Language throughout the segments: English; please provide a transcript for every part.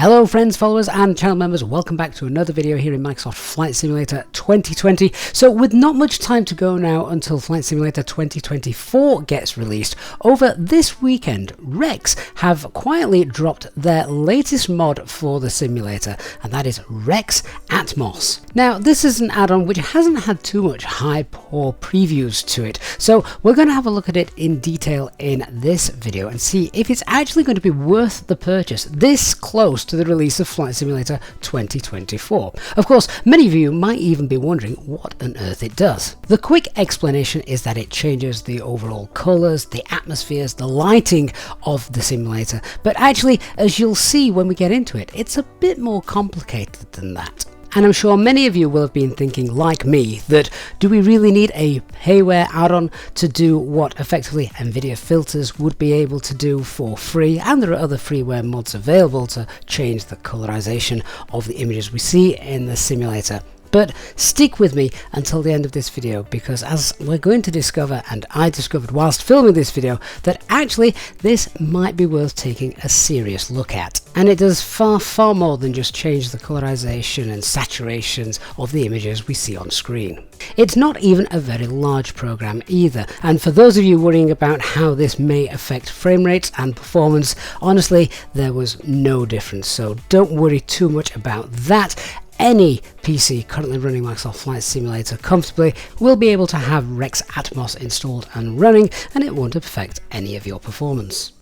Hello friends, followers and channel members, welcome back to another video here in Microsoft Flight Simulator 2020. So with not much time to go now until Flight Simulator 2024 gets released, over this weekend REX have quietly dropped their latest mod for the simulator, and that is REX Atmos. Now this is an add-on which hasn't had too much hype or previews to it, so we're going to have a look at it in detail in this video and see if it's actually going to be worth the purchase this close to the release of Flight Simulator 2024. Of course, many of you might even be wondering what on earth it does. The quick explanation is that it changes the overall colours, the atmospheres, the lighting of the simulator, but actually, as you'll see when we get into it, it's a bit more complicated than that. And I'm sure many of you will have been thinking, like me, that do we really need a payware add-on to do what effectively NVIDIA filters would be able to do for free? And there are other freeware mods available to change the colorization of the images we see in the simulator. But stick with me until the end of this video, because as we're going to discover, and I discovered whilst filming this video, that actually this might be worth taking a serious look at. And it does far more than just change the colorization and saturations of the images we see on screen. It's not even a very large program either, and for those of you worrying about how this may affect frame rates and performance, honestly there was no difference, so don't worry too much about that. Any PC currently running Microsoft Flight Simulator comfortably will be able to have REX Atmos installed and running, and it won't affect any of your performance.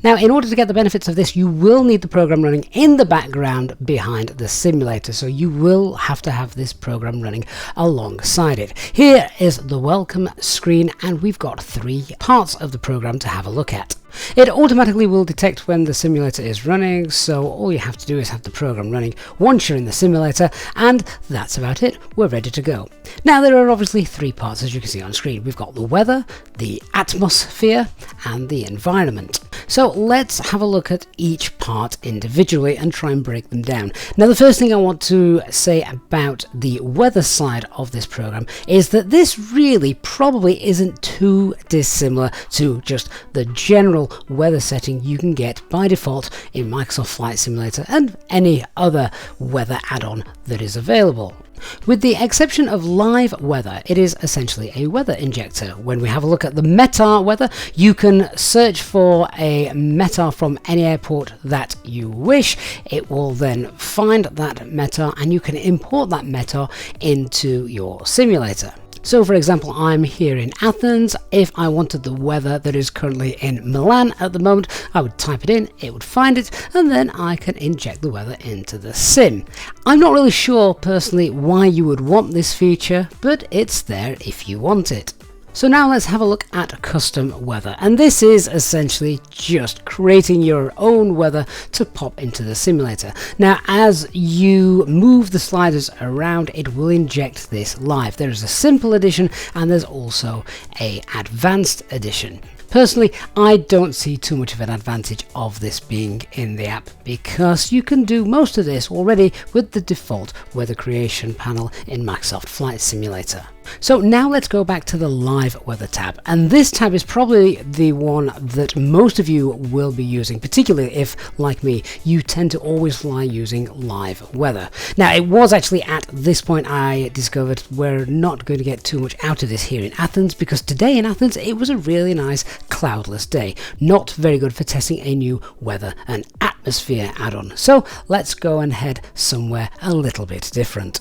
Now, in order to get the benefits of this, you will need the program running in the background behind the simulator, so you will have to have this program running alongside it. Here is the welcome screen, and we've got three parts of the program to have a look at. It automatically will detect when the simulator is running, so all you have to do is have the program running once you're in the simulator, and that's about it. We're ready to go. Now, there are obviously three parts, as you can see on screen. We've got the weather, the atmosphere, and the environment. So let's have a look at each part individually and try and break them down. Now, the first thing I want to say about the weather side of this program is that this really probably isn't too dissimilar to just the general weather setting you can get by default in Microsoft Flight Simulator and any other weather add-on that is available. With the exception of live weather, it is essentially a weather injector. When we have a look at the METAR weather, you can search for a METAR from any airport that you wish. It will then find that METAR and you can import that METAR into your simulator. So for example, I'm here in Athens. If I wanted the weather that is currently in Milan at the moment, I would type it in, it would find it, and then I can inject the weather into the sim. I'm not really sure personally why you would want this feature, but it's there if you want it. So now let's have a look at custom weather, and this is essentially just creating your own weather to pop into the simulator. Now, as you move the sliders around, it will inject this live. There is a simple edition and there's also a advanced edition. Personally, I don't see too much of an advantage of this being in the app, because you can do most of this already with the default weather creation panel in Microsoft Flight Simulator. So now let's go back to the live weather tab, and this tab is probably the one that most of you will be using, particularly if, like me, you tend to always fly using live weather. Now, it was actually at this point I discovered we're not going to get too much out of this here in Athens, because today in Athens it was a really nice cloudless day. Not very good for testing a new weather and atmosphere add-on. So let's go and head somewhere a little bit different.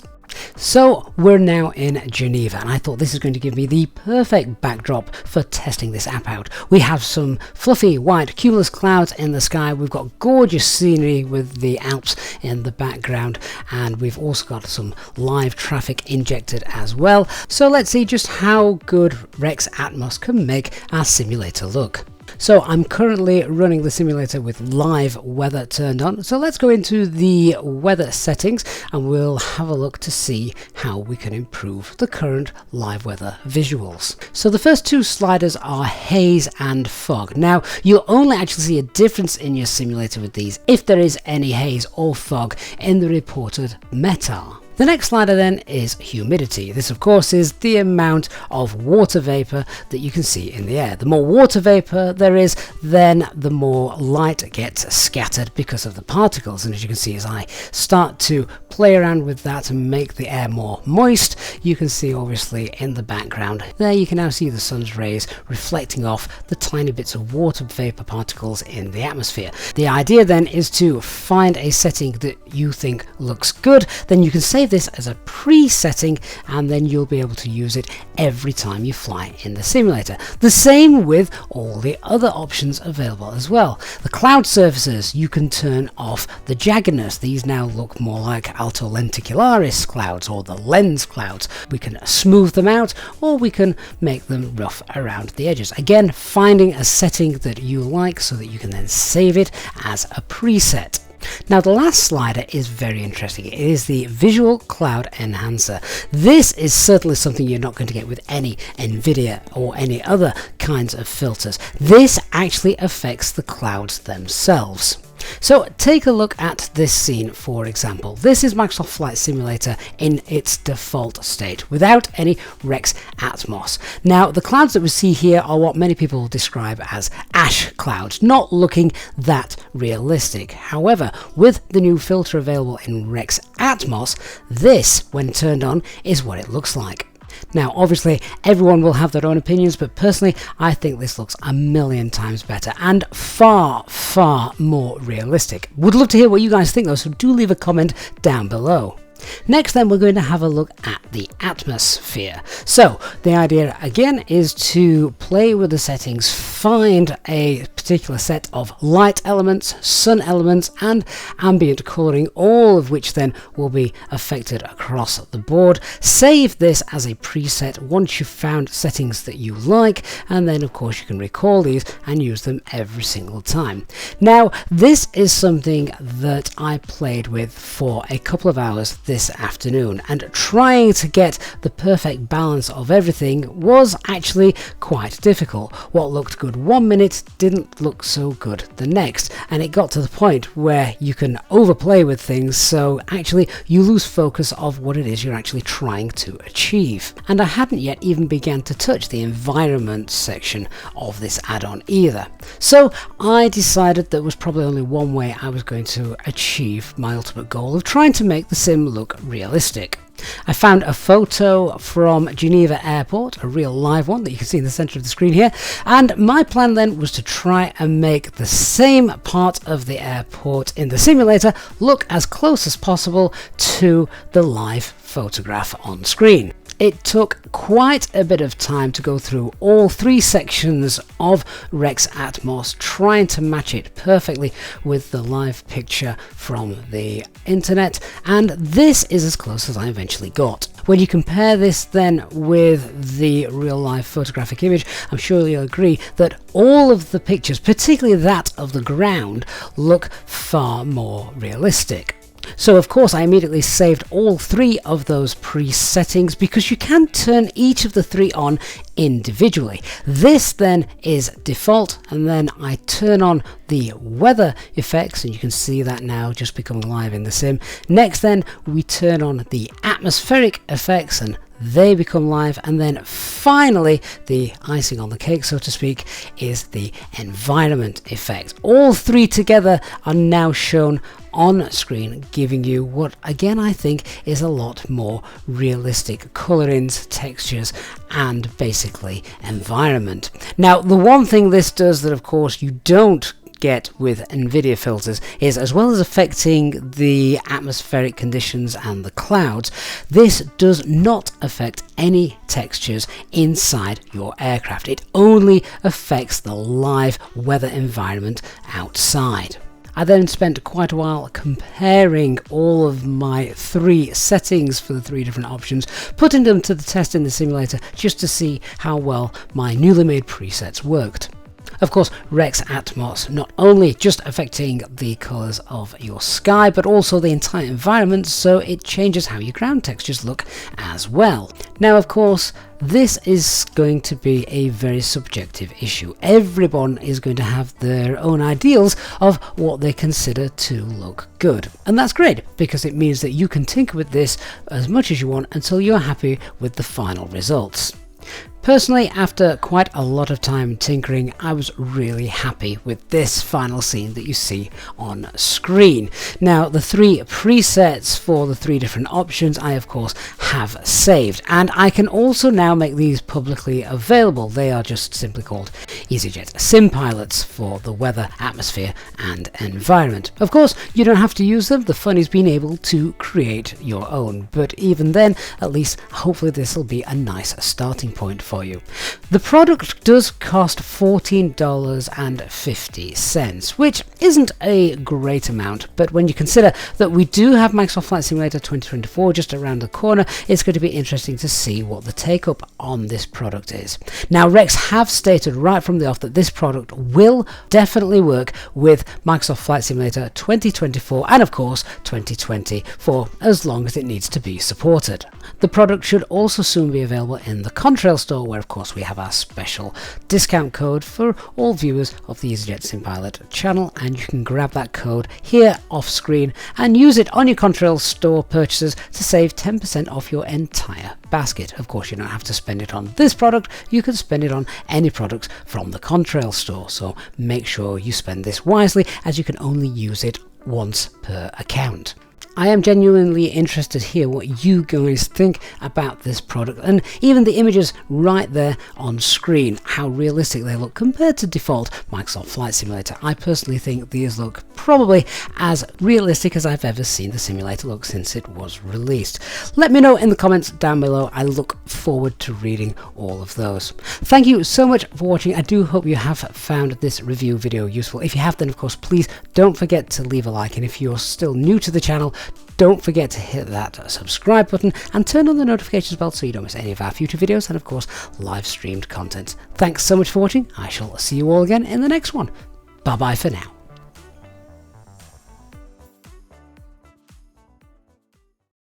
So we're now in Geneva, and I thought this is going to give me the perfect backdrop for testing this app out. We have some fluffy white cumulus clouds in the sky, we've got gorgeous scenery with the Alps in the background, and we've also got some live traffic injected as well. So let's see just how good REX Atmos can make our simulator look. So I'm currently running the simulator with live weather turned on, so let's go into the weather settings and we'll have a look to see how we can improve the current live weather visuals. So the first two sliders are haze and fog. Now, you'll only actually see a difference in your simulator with these if there is any haze or fog in the reported METAR. The next slider then is humidity. This of course is the amount of water vapor that you can see in the air. The more water vapor there is, then the more light gets scattered because of the particles. And as you can see, as I start to play around with that and make the air more moist, you can see obviously in the background there you can now see the sun's rays reflecting off the tiny bits of water vapor particles in the atmosphere. The idea then is to find a setting that you think looks good. Then you can save this as a pre-setting and then you'll be able to use it every time you fly in the simulator. The same with all the other options available as well. The cloud surfaces, you can turn off the jaggedness. These now look more like alto lenticularis clouds or the lens clouds. We can smooth them out or we can make them rough around the edges. Again, finding a setting that you like so that you can then save it as a preset. Now the last slider is very interesting. It is the Visual Cloud Enhancer. This is certainly something you're not going to get with any NVIDIA or any other kinds of filters. This actually affects the clouds themselves. So take a look at this scene for example. This is Microsoft Flight Simulator in its default state without any REX Atmos. Now the clouds that we see here are what many people describe as ash clouds, not looking that realistic. However, with the new filter available in REX Atmos, this, when turned on, is what it looks like. Now obviously everyone will have their own opinions, but personally I think this looks a million times better and far more realistic. Would love to hear what you guys think though, so do leave a comment down below. Next then we're going to have a look at the atmosphere. So the idea again is to play with the settings, find a particular set of light elements, sun elements and ambient colouring, all of which then will be affected across the board. Save this as a preset once you've found settings that you like, and then of course you can recall these and use them every single time. Now this is something that I played with for a couple of hours this afternoon, and trying to get the perfect balance of everything was actually quite difficult. What looked good one minute didn't look so good the next, and it got to the point where you can overplay with things, so actually you lose focus of what it is you're actually trying to achieve. And I hadn't yet even begun to touch the environment section of this add-on either. So I decided there was probably only one way I was going to achieve my ultimate goal of trying to make the sim look realistic. I found a photo from Geneva Airport, a real live one that you can see in the center of the screen here, and my plan then was to try and make the same part of the airport in the simulator look as close as possible to the live photograph on screen. It took quite a bit of time to go through all three sections of REX Atmos, trying to match it perfectly with the live picture from the internet, and this is as close as I eventually got. When you compare this then with the real life photographic image, I'm sure you'll agree that all of the pictures, particularly that of the ground, look far more realistic. So of course I immediately saved all three of those pre-settings because you can turn each of the three on individually. This then is default, and then I turn on the weather effects, and you can see that now just becoming live in the sim. Next then we turn on the atmospheric effects and they become live, and then finally the icing on the cake, so to speak, is the environment effect. All three together are now shown on screen, giving you what again I think is a lot more realistic colorings, textures and basically environment. Now the one thing this does that of course you don't get with NVIDIA filters is, as well as affecting the atmospheric conditions and the clouds, this does not affect any textures inside your aircraft. It only affects the live weather environment outside. I then spent quite a while comparing all of my three settings for the three different options, putting them to the test in the simulator just to see how well my newly made presets worked. Of course, REX Atmos not only just affecting the colours of your sky, but also the entire environment, so it changes how your ground textures look as well. Now, of course, this is going to be a very subjective issue. Everyone is going to have their own ideals of what they consider to look good. And that's great, because it means that you can tinker with this as much as you want until you're happy with the final results. Personally, after quite a lot of time tinkering, I was really happy with this final scene that you see on screen. Now, the 3 presets for the 3 different options I of course have saved, and I can also now make these publicly available. They are just simply called EasyJet Sim Pilots for the weather, atmosphere and environment. Of course, you don't have to use them. The fun is being able to create your own, but even then, at least hopefully this will be a nice starting point for you. The product does cost $14.50, which isn't a great amount, but when you consider that we do have Microsoft Flight Simulator 2024 just around the corner, it's going to be interesting to see what the take-up on this product is. Now, REX have stated right from the off that this product will definitely work with Microsoft Flight Simulator 2024 and of course 2020 for as long as it needs to be supported. The product should also soon be available in the Contrail store, where of course we have our special discount code for all viewers of the EasyJet Sim Pilot channel, and you can grab that code here off screen and use it on your Contrail store purchases to save 10% off your entire basket. Of course, you don't have to spend it on this product, you can spend it on any products from the Contrail store, so make sure you spend this wisely, as you can only use it once per account. I am genuinely interested to hear what you guys think about this product, and even the images right there on screen, how realistic they look compared to default Microsoft Flight Simulator. I personally think these look probably as realistic as I've ever seen the simulator look since it was released. Let me know in the comments down below. I look forward to reading all of those. Thank you so much for watching. I do hope you have found this review video useful. If you have, then of course please don't forget to leave a like, and if you're still new to the channel, don't forget to hit that subscribe button and turn on the notifications bell so you don't miss any of our future videos and of course live streamed content. Thanks so much for watching. I shall see you all again in the next one. Bye bye for now.